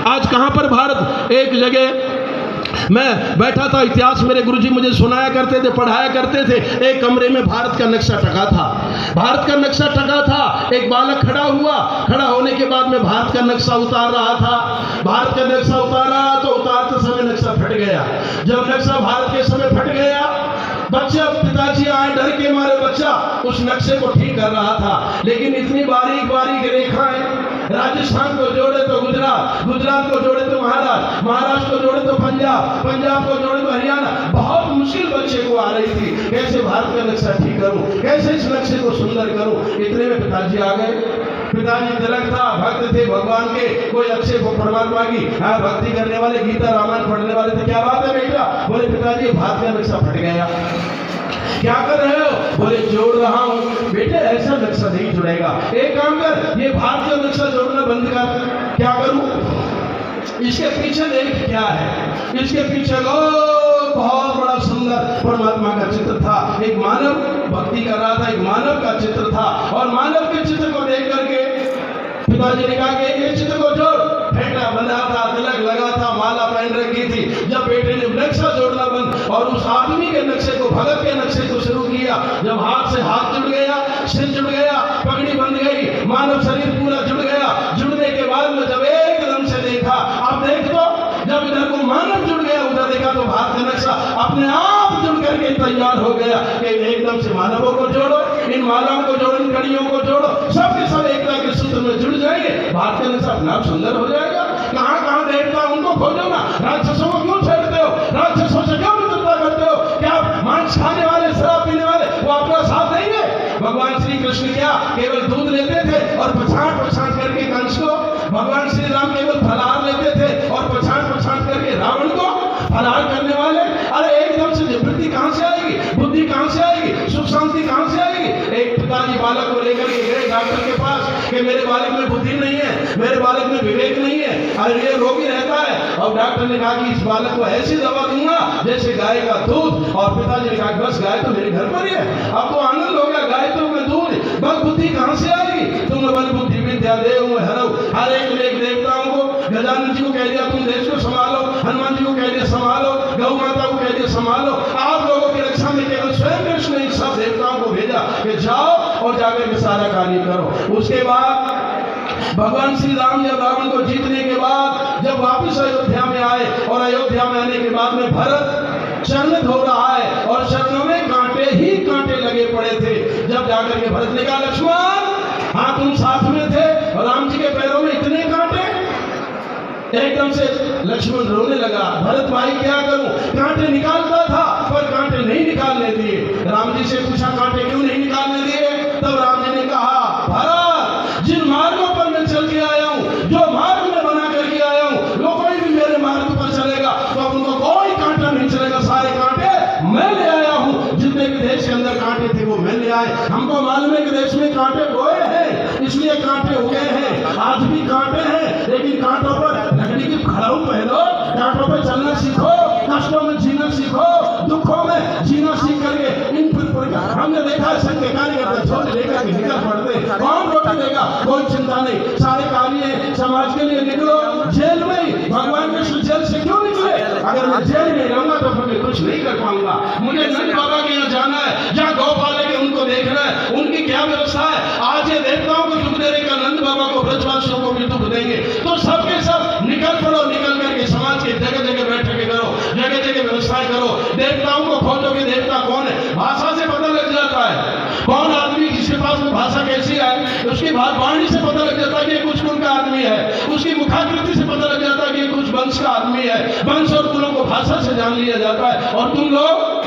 आज कहां पर, भारत एक जगह मैं बैठा था, इतिहास मेरे गुरुजी मुझे सुनाया करते थे, पढ़ाया करते थे। एक कमरे में भारत का नक्शा टका था, भारत का नक्शा टका था। एक बालक खड़ा हुआ, खड़ा होने के बाद में भारत का नक्शा उतार रहा था। भारत का नक्शा उतारा तो उतारते समय नक्शा फट गया। जब नक्शा भारत के समय फट गया, बच्चा, पिताजी आए, डर के मारे बच्चा उस नक्शे को ठीक कर रहा था, लेकिन इतनी बारीक बारीक रेखाएं, राजस्थान को जोड़े तो गुजरात, गुजरात को जोड़े तो महाराष्ट्र, महाराष्ट्र को जोड़े तो पंजाब, पंजाब को जोड़े तो हरियाणा। बहुत मुश्किल बच्चे को आ रही थी, कैसे भारत का नक्शा ठीक करूं, कैसे इस नक्शे को सुंदर करूं। इतने में पिताजी आ गए। पिताजी तिलक था, भक्त थे भगवान के, कोई अच्छे परमात्मा की भक्ति करने वाले, गीता रामायण पढ़ने वाले थे। क्या बात है बेटा? बोले पिताजी भारत का नक्शा फट गया। क्या कर रहे हो? बोले जोड़ रहा हूं। बेटे ऐसा नक्शा नहीं जुड़ेगा, एक काम कर, ये भारत का नक्शा जोड़ना बंद कर। क्या करूं? इसके पीछे देख क्या है, इसके पीछे बहुत बड़ा सुंदर परमात्मा का चित्र था। एक मानव भक्ति कर रहा था, एक मानव का चित्र था, और मानव के चित्र को देख करके पिताजी ने कहा कि ये चित्र को जोड़। बेटा बना था, तिलक लगा था, माला पहन रखी थी। जब बेटे ने नक्शा जोड़ना बंद और उस आदमी के नक्शे को, भगत के नक्शे को शुरू किया, जब हाथ से हाथ जुड़ गया, सिर जुड़ गया, पगड़ी बन गई, मानव शरीर पूरा जुड़ गया। जुड़ने के बाद में जब एकदम से देखा, आप देख दो, जब इधर को मानव जुड़ गया, उधर देखा तो भारत का नक्शा अपने आप जुड़ करके तैयार हो गया कि एकदम से मानवों को जोड़ो, इन मालाओं को जोड़ो, इन कड़ियों को जोड़ो, सबके सब एकता के सूत्र में जुड़ जाएंगे, भारत का नक्शा अपना आप सुंदर हो जाएगा। कहाँ कहाँ देवता उनको खोजो ना, राक्षसों को क्यों छेड़ते हो, राक्षसों से क्यों मित्रता करते हो? क्या मांस खाने वाले, शराब पीने वाले वो आपका साथ देंगे? भगवान श्री कृष्ण क्या केवल दूध लेते थे और पछाड़ करके कंस को, भगवान श्री राम केवल फलाहार लेते थे और पछाड़ करके रावण को फलाहार करने वाले? अरे एकदम से निवृत्ति कहां से आएगी, बुद्धि कहां से आएगी, सुख शांति कहां से आएगी? एक पिताजी बालक को लेकर के गए डॉक्टर के पास कि मेरे बालक में बुद्धि नहीं है, मेरे बालक में विवेक नहीं है, अरे ये रोगी रहता है। और डॉक्टर ने कहा कि इस बालक को ऐसी दवा दूंगा जैसे गाय का दूध। और पिताजी ने कहा बस गाय तो मेरे घर पर ही है, अब तो आनंद हो गया, गाय तो मैं दूध, बल बुद्धि कहां से आएगी? तुम बल बुद्धि विद्या देव हरऊ। हर एक देवताओं को, गजानन जी को कह दिया तुम देश को संभालो, हनुमान जी को कह दिया संभालो, गौ माता को कह दिया संभालो। आप लोगों की रक्षा में केवल स्वयं कृष्ण ने सब देवताओं को भेजा कि जाओ और जाकर के सारा कार्य करो। उसके बाद भगवान श्री राम जब रावण को जीतने के बाद जब वापस अयोध्या में आए, और अयोध्या में आने के बाद में भरत चरण धो रहा है और चरणों में कांटे ही कांटे लगे पड़े थे। जब जाकर के भरत ने कहा लक्ष्मण हाँ तुम साथ में थे, और राम जी के पैरों में इतने कांटे। एकदम से लक्ष्मण रोने लगा, भरत भाई क्या करूं? कांटे निकालता था पर कांटे नहीं निकालने दिए। राम जी से पूछा कांटे क्यों नहीं निकालने दिए? तब राम जी ने कहा भरत जिन मार्गों पर मैं चल के आया हूं, जो मार्ग में बना करके आया हूं, जो कोई भी मेरे मार्ग पर चलेगा तो अब उनको कोई कांटा नहीं चलेगा, सारे कांटे मैं ले आया हूं। जितने भी देश के अंदर कांटे थे वो मैं ले आए। हमको मालूम है कि देश में कांटे बोए हैं, इसलिए कांटे उगे हैं, आज भी कांटे हैं, लेकिन कांटों पर लकड़ी की खड़ाऊ पहनो, कांटों पर चलना सीखो, कष्टों में जीना सीखो, दुखों में जीना सीख करके इन हमने देखा संघ के कार्यकर्ता छोड़ लेकर के निकल पड़ते, कौन रोटी देगा? कोई चिंता नहीं, सारे कार्य समाज के लिए निकलो। जेल में भगवान कृष्ण जेल से क्यों निकले? अगर मैं जेल में रहूंगा तो फिर कुछ नहीं कर पाऊंगा। मुझे नंद बाबा के यहाँ जाना है, जहाँ गौ क्या व्यवस्था है? आज ये देवताओं को दुख दे रहे, कल नंद बाबा को, ब्रजवासियों को भी दुख देंगे। तो सबके सब निकल पड़ो, निकल करके समाज के जगह जगह बैठकें करो, जगह जगह व्यवस्थाएं करो। देवताओं को खोजो कि देवता कौन है। भाषा से पता लग जाता है कौन आदमी, किसके पास में भाषा कैसी है, उसकी वाणी से पता लग जाता है कि कुछ कुल का आदमी है, उसकी मुखाकृति से पता लग जाता है कि कुछ वंश का आदमी है। वंश और कुलों को भाषा से जान लिया जाता है। और तुम लोग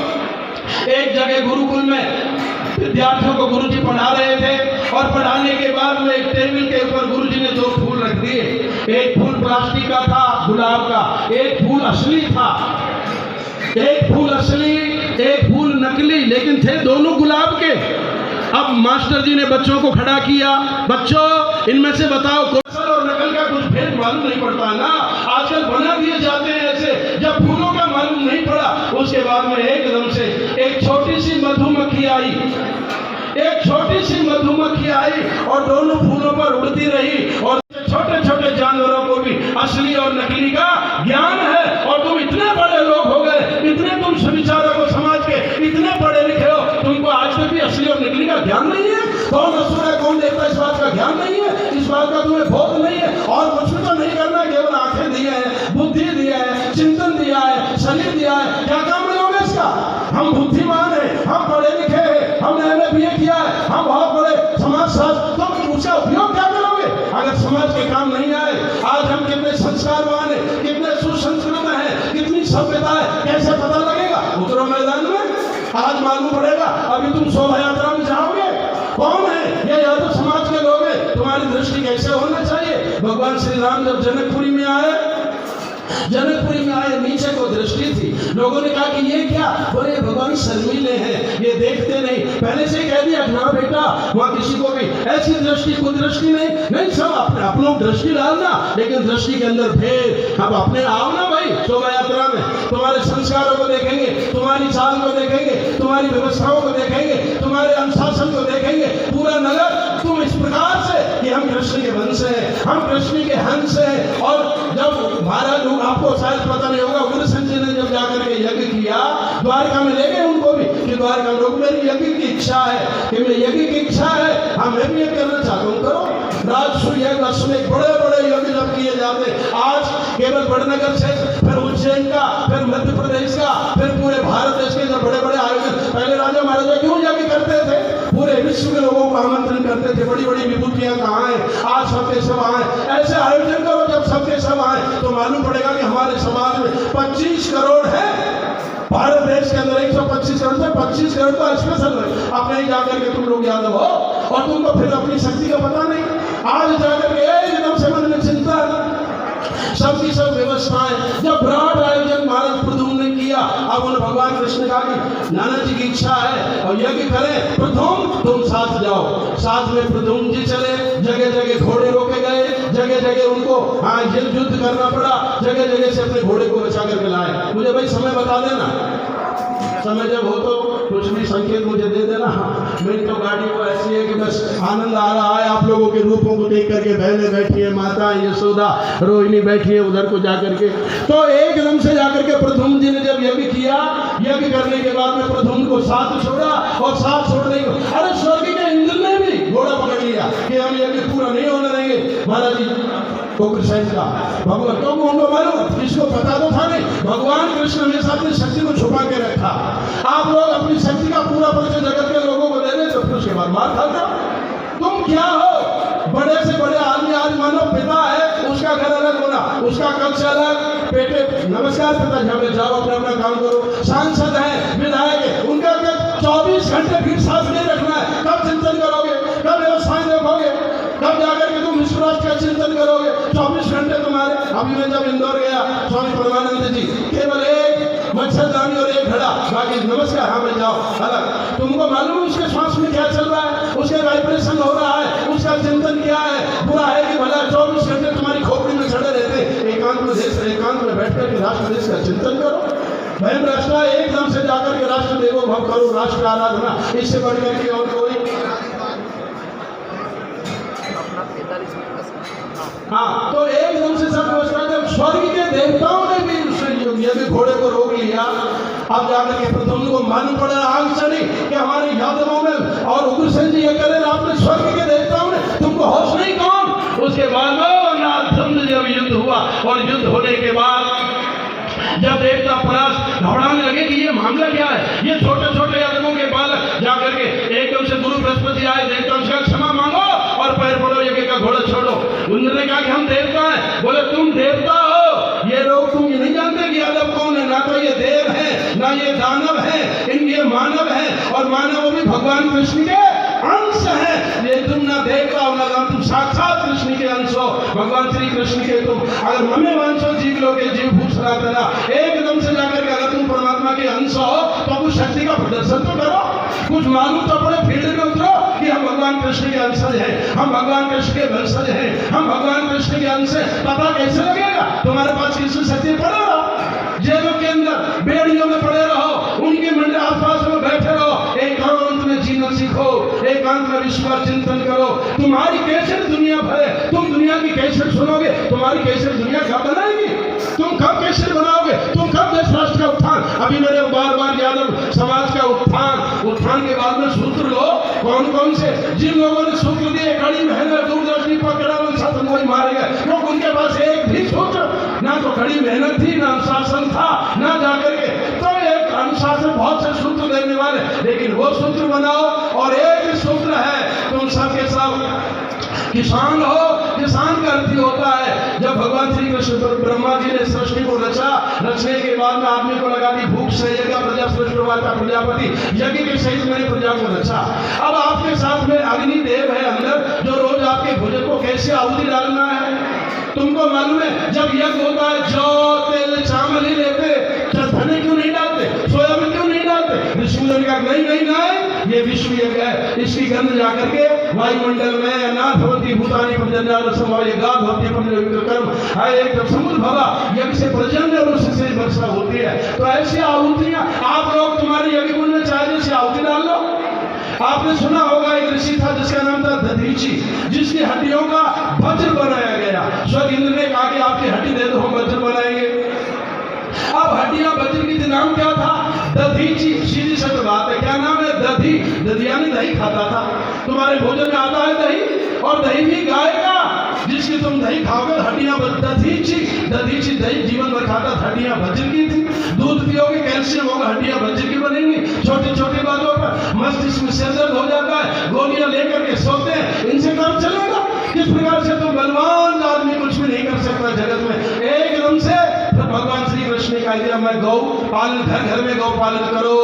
एक जगह गुरुकुल में विद्यार्थियों को गुरुजी पढ़ा रहे थे, और पढ़ाने के बाद में एक टेबल के ऊपर गुरुजी ने 2 फूल रख दिए। एक फूल प्लास्टिक का था, गुलाब का, एक फूल असली था। एक फूल असली, एक फूल नकली, लेकिन थे दोनों गुलाब के। अब मास्टर जी ने बच्चों को खड़ा किया, बच्चों इनमें से बताओ असल और नकल का कुछ भेद मालूम नहीं पड़ता ना। आजकल बना दिए जाते हैं ऐसे, जब फूलों का मालूम नहीं पड़ा, उसके बाद में एकदम से एक छोटी सी मधुमक्खी आई, एक छोटी सी मधुमक्खी आई और दोनों फूलों पर उड़ती रही। और छोटे छोटे जानवरों को भी असली और नकली का ज्ञान है। और तुम इतने बड़े लोग हो गए, इतने तुम सुविचारक हो समाज के, इतने पढ़े लिखे हो, तुमको आज तक भी असली और नकली का ज्ञान नहीं है? कौन असुर है, कौन देवता, इस बात का ज्ञान नहीं है, इस बात का तुम्हें बोध नहीं है। और कुछ भी तो नहीं करना, केवल आंखें दिए हैं, बुद्धि दिया है, चिंतन दिया है, शरीर दिया है, क्या काम मिलोगे इसका? हम बुद्धिमान है, हम पढ़े लिखे हैं, हमने MA किया है, हम बहुत बड़े समाज शास्त्र, तो उसका उपयोग क्या करोगे अगर समाज के काम नहीं आए? आज हम कितने संस्कारवान है, कितने सुसंस्कृत हैं, कितनी सभ्यता है, कैसे पता लगेगा? उतरो मैदान में, आज मालूम पड़ेगा। अभी तुम शोभा यात्रा में जाओगे, कौन है ये? यादव समाज के लोग हैं। तुम्हारी दृष्टि कैसे होना चाहिए? भगवान श्री राम जब जनकपुरी में आए, जनकपुरी में आए, नीचे को दृष्टि थी। लोगों ने कहा कि ये क्या? बोले भगवान शर्मीले हैं, ये देखते नहीं। पहले से कह दिया ना बेटा, वहां किसी को भी ऐसी दृष्टि कुदृष्टि नहीं, सब अपने अपनों दृष्टि डालना, लेकिन दृष्टि के अंदर भेद। अब अपने आओ ना भाई शोभा यात्रा में, तुम्हारे संस्कारों को देखेंगे, तुम्हारी चाल को देखेंगे, तुम्हारी व्यवस्थाओं को देखेंगे, तुम्हारे अनुशासन को देखेंगे। पूरा नगर तुम इस प्रकार से कि हम कृष्ण के वंश हैं, हम कृष्ण के हंस हैं। और जब महाराज, आपको शायद पता नहीं होगा, उग्र संजय ने जब जाकर के यज्ञ किया, द्वारका में ले गए उनको भी कि द्वारका लोग, मेरी यज्ञ की इच्छा है, कि मैं यज्ञ की इच्छा है, हाँ मैं भी ये करना चाहता हूँ, करो। राजसूय यज्ञ, अश्वमेध, बड़े बड़े यज्ञ जब किए जाते, आज केवल बड़नगर से, फिर उज्जैन का, फिर मध्य प्रदेश का, फिर पूरे भारत देश के जब बड़े बड़े आयोजन, पहले राजा महाराजा क्यों यज्ञ करते थे? पूरे विश्व के लोगों को आमंत्रण करते थे। बड़ी बड़ी विभूतियां कहाँ हैं? आज सबके सब आए, ऐसे आयोजन करो जब सबके सब आए, तो मालूम पड़ेगा कि हमारे समाज में 25 करोड़ है। भारत देश के अंदर 125 करोड़ से 25 करोड़ तो स्पेशल है। अब नहीं जाकर के तुम लोग यादव हो, और तुमको फिर अपनी शक्ति का पता नहीं। आज जाकर के एकदम से मन में चिंता, सबकी सब व्यवस्थाएं। जब विराट आयोजन महाराज प्रद्युम्न ने किया, अब उन्हें भगवान कृष्ण कहा कि नाना जी की इच्छा है और यज्ञ करें, प्रद्युम्न तुम साथ जाओ। साथ में प्रद्युम्न जी चले, जगह जगह घोड़े रोके गए, जगह जगह उनको युद्ध करना पड़ा, जगह जगह से अपने घोड़े को बचा करके लाए। मुझे भाई समय बता देना, समय जब हो तो कुछ भी संकेत मुझे दे देना। मेरी तो गाड़ी को ऐसी है कि बस आनंद आ रहा है आप लोगों के रूपों को देख करके। बहनें बैठी है, माता यशोदा, रोहिणी बैठी है उधर को जाकर के। तो एकदम से जाकर के प्रद्युम्न जी ने जब यज्ञ किया, यज्ञ करने के बाद में प्रद्युम्न को साथ छोड़ा, और साथ छोड़ने को अरे स्वर्ग के इंद्र ने भी घोड़ा पकड़ लिया कि हम यज्ञ पूरा नहीं होने देंगे महाराज जी को। कृष्ण का भगवान तो उनको मालूम, इसको पता तो था नहीं। भगवान कृष्ण हमेशा अपनी शक्ति को छुपा के रखा। आप लोग अपनी शक्ति का पूरा परिचय जगत के लोगों को दे रहे, तो उसके बाद मार खाते हो। तुम क्या हो? बड़े से बड़े आदमी, आज मानो पिता है, उसका घर अलग होना, उसका कक्ष अलग, बेटे नमस्कार पिता जी, हमें जाओ अपना अपना काम करो। सांसद है, विधायक है, उनका 24 घंटे भीड़ सांस नहीं रखना है। कब चिंतन करोगे? कब व्यवस्थाएं देखोगे? कब जाकर के तुम विश्व राष्ट्र का चिंतन करोगे? 24 घंटे तुम्हारे। अभी मैं जब इंदौर गया, स्वामी परमानंद जी, केवल एक मच्छरदानी और एक घड़ा, बाकी नमस्कार, हाँ मैं जाओ अलग। तुमको मालूम है उसके श्वास में क्या चल रहा है, उसके वाइब्रेशन हो रहा है, उसका चिंतन क्या है, बुरा है कि भला। 24 घंटे तुम्हारी खोपड़ी में चढ़े रहते। एकांत में देश, एकांत में बैठ कर के राष्ट्र देश का चिंतन करो। भयम राष्ट्र एकदम से जाकर के राष्ट्र देवो भव करो, राष्ट्र आराधना, इससे बढ़कर के और कोई। हाँ, तो एकदम से सब व्यवस्था, जब स्वर्ग के देवताओं ने भी घोड़े को रोक लिया, अब जाकर के प्रद्युम्न को मालूम पड़ा आग चढ़ी कि हमारे यादवों में और उग्रसेन जी ये करे आपने स्वर्ग के देवताओं ने तुमको होश नहीं कौन। उसके बाद जब युद्ध हुआ और युद्ध होने के बाद जब देवता परास घबराने लगे कि ये मामला क्या है, ये छोटे छोटे आदमों के बालक जाकर के एकदम से गुरु बृहस्पति आए, देवताओं से क्षमा मांगो और पैर पड़ो, यज्ञ का घोड़ा छोड़ो। उन्होंने कहा कि हम देवता हैं। बोले तुम देवता हो, ये लोग तुम ये नहीं जानते कि यादव कौन है, ना तो ये देव है ना ये दानव है, इनके मानव है और मानव भी भगवान कृष्ण के अंश है। ये तुम ना देवता हो ना तुम साक्षात कृष्ण के अंश हो, भगवान श्री कृष्ण के तुम अगर ममे वंशो जीव लोग जीव भूष रहा था एकदम से जाकर के अगर तुम परमात्मा के अंश हो तो कुछ शक्ति का प्रदर्शन तो करो, कुछ मालूम तो अपने फील्ड में उतरो कि हम भगवान कृष्ण के अंशज हैं, हम भगवान कृष्ण के वंशज हैं, हम भगवान कृष्ण के अंश हैं। पता कैसे लगेगा? तुम्हारे पास कृष्ण शक्ति पड़े रहो, जेलों के अंदर बेड़ियों में पड़े रहो, उनके मंदिर आसपास में बैठे रहो, एकांत में जीना सीखो, एकांत में विश्व का चिंतन करो। तुम्हारी कैसेट दुनिया भरे, तुम दुनिया की कैसेट सुनोगे, तुम्हारी कैसेट दुनिया कब बनाएगी? तुम कब कैसेट बनाओगे? तुम कब देश राष्ट्र का उत्थान? अभी मेरे बार बार यादव समाज का उत्थान के बाद में सूत्र लो कौन कौन से, जिन लोगों ने सूत्र दिए कड़ी मेहनत दूरदर्शी पकड़ा सत्य वही मारे गए, क्योंकि उनके पास एक भी सूत्र ना तो कड़ी मेहनत थी, ना अनुशासन था, ना जाकर के तो एक अनुशासन बहुत से सूत्र देने वाले, लेकिन वो सूत्र बनाओ और एक सूत्र है तुम सबके सब किसान हो। किसान का अर्थ होता है जब भगवान श्री कृष्ण ब्रह्मा जी ने सृष्टि को रचा, रचने के बाद में आदमी को लगा कि भूख सहेगा प्रजा सृष्टि प्रजापति यज्ञ के सहित मैंने प्रजा को रचा। अब आपके साथ में अग्नि देव है अंदर जो रोज आपके भोजन को कैसे आहुति डालना है तुमको मालूम है। जब यज्ञ होता है जौ तेल चावल ही लेते, धने क्यों नहीं डालते, सोयाबीन क्यों नहीं डालते? ऋषि ने कहा नहीं ये विश्व यज्ञ है, इसकी गंध जाकर के वायुमंडल में अनाथ भवती भूतानी प्रजनन संभव गाद भवती कर्म है एकदम समुद्र भवा यज्ञ से प्रजनन और उससे वर्षा होती है। तो ऐसी आहुतियां आप लोग तुम्हारे यज्ञ कुंड में चाहिए से आहुति डाल लो। आपने सुना होगा एक ऋषि था जिसका नाम था दधीची, जिसकी हड्डियों का वज्र बनाया गया। स्वर्ग इंद्र ने कहा कि आपकी हड्डी दे दो हम वज्र बनाएंगे। अब हड्डियां वज्र की नाम क्या था? दधीची। सीधी सी बात है, क्या नाम है? दधी। दधियानी दही खाता था। तुम्हारे भोजन में आता है दही, और दही भी गाय का जिसकी तुम दही खाओगे हड्डियां दधीची दही जीवन भर खाता, हड्डियां वज्र की थी। दूध पियोगे कैल्शियम होगा, हड्डियां वज्र की बनेंगी। छोटी छोटी बातों पर मस्तिष्क में सिर दर्द हो जाता है, गोलियां लेकर के सोते हैं, इनसे काम चलेगा? किस प्रकार से तुम बलवान आदमी कुछ भी नहीं कर सकता जगत में एकदम से। भगवान श्री कृष्ण ने कहा दिया मैं गौ पालन, घर घर में गौ पालन करो।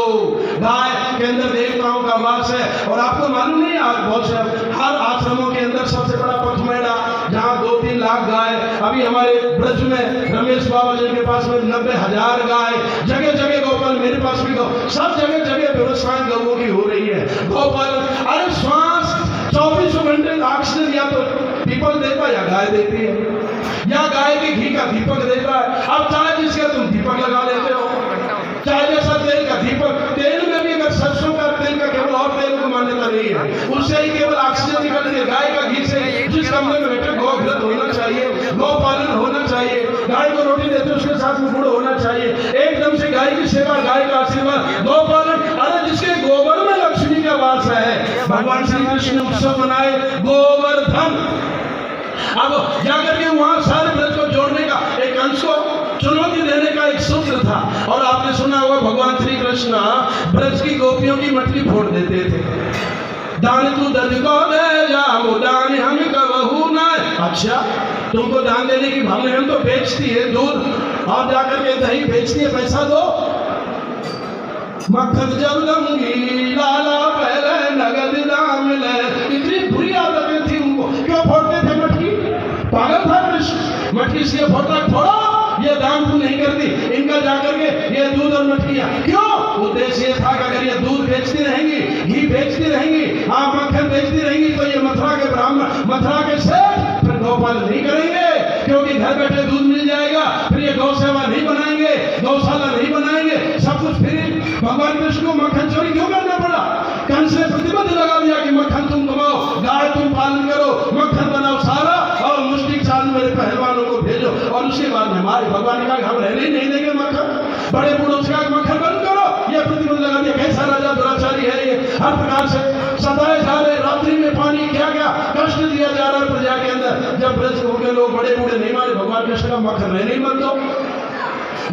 गाय के अंदर देवताओं का वास है। और आपको मालूम नहीं आज बहुत से हर आश्रमों के अंदर सबसे बड़ा पथमेड़ा जहाँ 2-3 लाख गाय, अभी हमारे ब्रज में रमेश बाबा जी के पास में 90,000 गाय, जगह जगह गौपाल, मेरे पास भी गौ, सब जगह जगह व्यवस्थाएं गौओं की हो रही है। गौपालन, अरे श्वास 24 घंटे ऑक्सीजन या तो पीपल देता या गाय देती है, या गाय के घी का दीपक देता है। अब चाहे जिसका तुम दीपक लगा लेते हो, चाहे जैसा तेल का दीपक, तेल में भी अगर सरसों का तेल का केवल और तेल को मान्यता नहीं है, उससे ही केवल ऑक्सीजन निकलती है। गाय का घी से जिस कमरे में बैठे गौ घृत होना चाहिए, गौ पालन होना चाहिए, गाय को रोटी देते उसके साथ में गुड़ होना चाहिए, एकदम से गाय की सेवा, गाय का आशीर्वाद, गौ पालन। अरे जिसके गोबर में लक्ष्मी का वास है, भगवान श्री कृष्ण उत्सव मनाए गोवर्धन। अब जाकर के वहां सारे ब्रज को जोड़ने का एक अंश को चुनौती देने का एक सूत्र था। और आपने सुना होगा भगवान श्री कृष्ण ब्रज की गोपियों की मटकी फोड़ देते थे। दान तू दध को दे जाओ दान हम कबहू ना। अच्छा तुमको दान देने की भावना, हम तो बेचती है दूध और जाकर के दही बेचती है, पैसा दो। मक्खन जब लूंगी लाला पहले नगद दाम ले। इतनी बुरी आदतें थी उनको, क्यों फोड़ते थे मटकी? पागल था कृष्ण, मटकी इसलिए फोड़ता, फोड़ो ये दान तू नहीं करती, इनका जाकर के ये दूध और मटकियां क्यों? उद्देश्य ये था कि अगर ये दूध बेचती रहेंगी, घी बेचती रहेंगी, आप मक्खन बेचती रहेंगी तो ये मथुरा के ब्राह्मण, मथुरा के सेठ फिर गौपालन नहीं करेंगे, क्योंकि घर बैठे दूध मिल जाएगा। फिर ये गौ सेवा नहीं बनाएंगे, गौशाला नहीं बनाएंगे, सब कुछ फ्री। भगवान कृष्ण को मक्खन चोरी क्यों करना पड़ा? कंस ने प्रतिबंध लगा दिया कि मक्खन तुम कमाओ, गाय तुम पालन करो, मक्खन बनाओ सारा, और मुश्किल चाल मेरे पहलवानों को भेजो। और उसके बाद में हमारे भगवान ने कहा हम रहने ही नहीं देंगे मक्खन। बड़े बूढ़ों से कहा मक्खन बंद करो, ये प्रतिबंध लगा दिया। कैसा राजा दुराचारी है ये, हर प्रकार से सताए जा रहे, रात्रि में पानी, क्या क्या कष्ट दिया जा रहा है प्रजा के अंदर। जब ब्रज के लोग बड़े बूढ़े नहीं माने, भगवान कृष्ण का मक्खन रहने ही मत दो,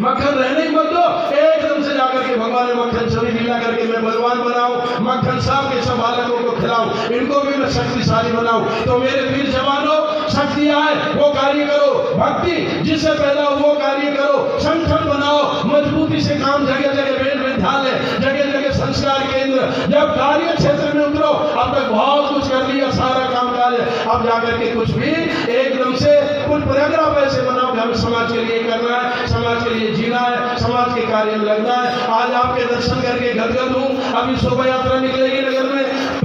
मक्खन रहने ही मत दो। एकदम से जाकर के भगवान ने मक्खन सभी लीला करके मैं बलवान बनाऊं, मक्खन सब के सब बालकों को खिलाऊं, इनको भी मैं शक्तिशाली बनाऊं। तो मेरे वीर जवानों, शक्ति आए वो कार्य करो, भक्ति जिससे पैदा हो वो कार्य करो, संगठन बनाओ, मजबूती से काम, जगह जगह वेद विद्यालय, जगह जगह संस्कार केंद्र। जब कार्य क्षेत्र में उतरो, अब तक बहुत कुछ कर लिया, सारा काम काज, अब जाकर के कुछ भी एकदम से कुछ पैराग्राफ ऐसे बनाओ कि हमें समाज के लिए करना है, समाज के लिए जीना है, समाज के कार्य में लगना है। आज आपके दर्शन करके गदगद हूँ। अभी शोभा यात्रा निकलेगी नगर में,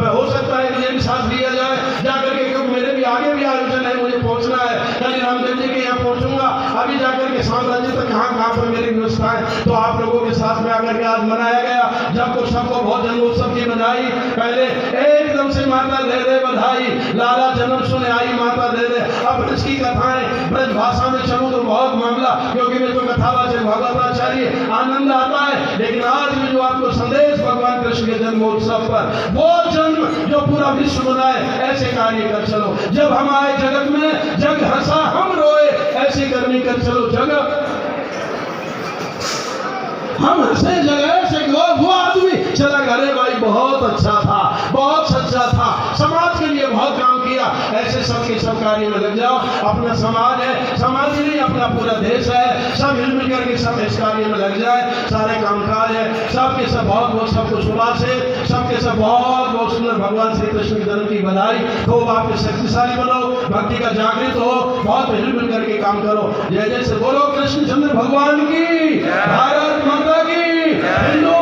हो सकता है मुझे भी साथ लिया जाए जाकर के, क्योंकि मेरे भी आगे भी आयोजन है, मुझे पहुंचना है। कल रामदेव जी के यहाँ पहुंचूंगा, अभी जाकर के साम्राज्य तक कहाँ पर मेरी व्यवस्था है। तो आप लोगों के साथ में आकर के आज मनाया गया, जब को सबको बहुत जन्मोत्सव की बधाई। पहले एकदम से माता दे दे बधाई, लाला जन्म सुने आई माता दे दे। अब ब्रज की कथाएं, ब्रज भाषा में चलूं तो बहुत मामला, क्योंकि मैं तो कथावाचक भागवताचार्य, आनंद आता है। लेकिन आज में जो आपको संदेश भगवान कृष्ण के जन्मोत्सव पर, वो जन्म जो पूरा विश्व बनाए, ऐसे कार्य कर चलो। जब हम आए जगत में, जग हंसा हम रोए, ऐसी करनी कर चलो। जगत हम हंसे जगह से, वो आदमी चला, अरे भाई बहुत अच्छा था, बहुत सच्चा था, समाज के लिए बहुत काम किया। ऐसे सबके सब कार्य में लग जाओ। अपना समाज है, समाज ही नहीं अपना पूरा देश है, सब मिलजुल करके सब इस कार्य में लग जाए। सारे कामकाज है, सबके सब बहुत बहुत सबको सुबह से सबके सब बहुत बहुत सुंदर भगवान श्री कृष्ण के जन्म की बधाई। खूब आपके शक्तिशाली बनो, भक्ति का जागृत हो, बहुत मिलजुल करके काम करो। जय जय से बोलो कृष्णचंद्र भगवान की, भारत माता की, हिंदू